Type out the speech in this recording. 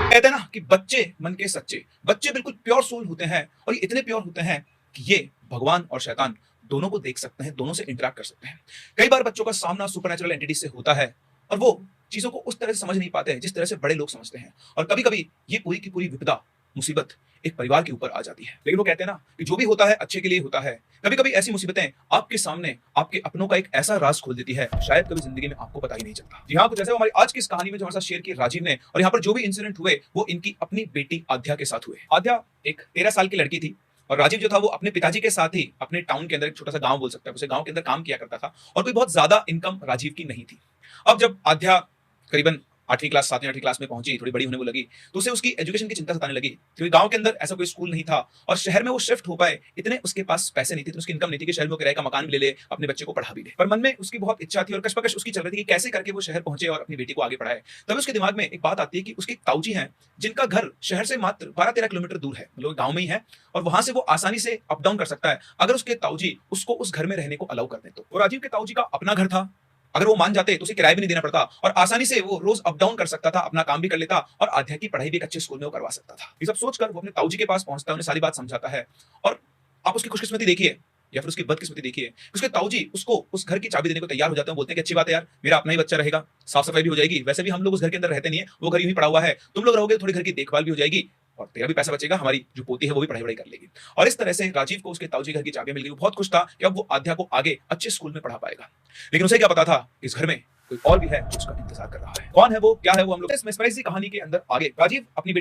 कहते हैं ना कि बच्चे मन के सच्चे, बच्चे बिल्कुल प्योर सोल होते हैं और ये इतने प्योर होते हैं कि ये भगवान और शैतान दोनों को देख सकते हैं, दोनों से इंटरैक्ट कर सकते हैं। कई बार बच्चों का सामना सुपरनैचुरल एंटिटी से होता है और वो चीज़ों को उस तरह से समझ नहीं पाते हैं जिस तरह से बड़े लोग समझते हैं और कभी-कभी ये पूरी की पूरी विपदा, मुसीबत एक परिवार के ऊपर आ जाती है। लेकिन वो कहते हैं ना कि जो भी होता है अच्छे के लिए होता है। कभी-कभी ऐसी मुसीबतें आपके सामने आपके अपनों का एक ऐसा राज खोल देती है, शायद कभी ज़िंदगी में आपको पता ही नहीं चलता। जी हाँ, कुछ ऐसा हमारी आज की इस कहानी में जो हमारे साथ शेयर किए राजीव ने और यहाँ पर जो भी इंसिडेंट हुए, वो इनकी अपनी बेटी आध्या के साथ हुए। आध्या एक 13 साल की लड़की थी और राजीव जो था वो अपने पिताजी के साथ ही अपने टाउन के अंदर एक छोटा-सा गाँव बोल सकते हैं, उसे गाँव के अंदर काम किया करता था और कोई बहुत ज़्यादा इनकम राजीव की नहीं थी। अब जब आध्या करीबन 8वीं क्लास 7वीं 8वीं क्लास में पहुंची, थोड़ी बड़ी होने को लगी, तो उसे उसकी एजुकेशन की चिंता सताने लगी क्योंकि गांव के अंदर ऐसा कोई स्कूल नहीं था और शहर में वो शिफ्ट हो पाए इतने उसके पास पैसे नहीं थे, तो उसकी इनकम नहीं थी कि शहर में वो किराए का मकान भी ले ले, अपने बच्चे को पढ़ा भी ले। पर मन में उसकी बहुत इच्छा थी और कशमकश उसकी चल रही थी कि कैसे करके वो शहर पहुंचे और अपनी बेटी को आगे पढ़ाए। तभी उसके दिमाग में एक बात आती है कि उसके ताऊजी हैं जिनका घर शहर से मात्र 12-13 किलोमीटर दूर है, मतलब गाँव में ही है और वहां से वो आसानी से अप डाउन कर सकता है अगर उसके ताऊजी उसको उस घर में रहने को अलाउ कर दें तो। राजीव के ताऊजी का अपना घर था, अगर वो मान जाते तो उसे किराया भी नहीं देना पड़ता और आसानी से वो रोज अप डाउन कर सकता था, अपना काम भी कर लेता और आध्या की पढ़ाई भी एक अच्छे स्कूल में वो करवा सकता था। ये सब सोचकर वो अपने ताऊजी के पास पहुंचता है, उन्हें सारी बात समझाता है और आप उसकी खुशकिस्मती देखिए या फिर उसकी बदकिस्मती देखिए, उसके ताऊजी उसको उस घर की चाबी देने को तैयार हो जाते हैं। बोलते हैं कि अच्छी बात है यार, मेरा अपना ही बच्चा रहेगा, साफ सफाई भी हो जाएगी, वैसे भी हम लोग उस घर के अंदर रहते नहीं है, वो घर यूं ही पड़ा हुआ है, तुम लोग रहोगे, थोड़ी घर की देखभाल भी हो जाएगी और तेरा भी पैसा बचेगा, हमारी जो पोती है वो भी पढ़ाई वढ़ाई कर लेगी। और इस तरह से राजीव को उसके ताऊजी घर की चाबी मिल गई। वो बहुत खुश था कि अब वो आध्या को आगे अच्छे स्कूल में पढ़ा पाएगा। लेकिन उसे क्या पता था इस घर में कोई और भी है जो उसका इंतजार कर रहा है। कौन है वो, क्या है वो, हम लोग इस mesmerizing कहानी के अंदर आगे। राजीव अपनी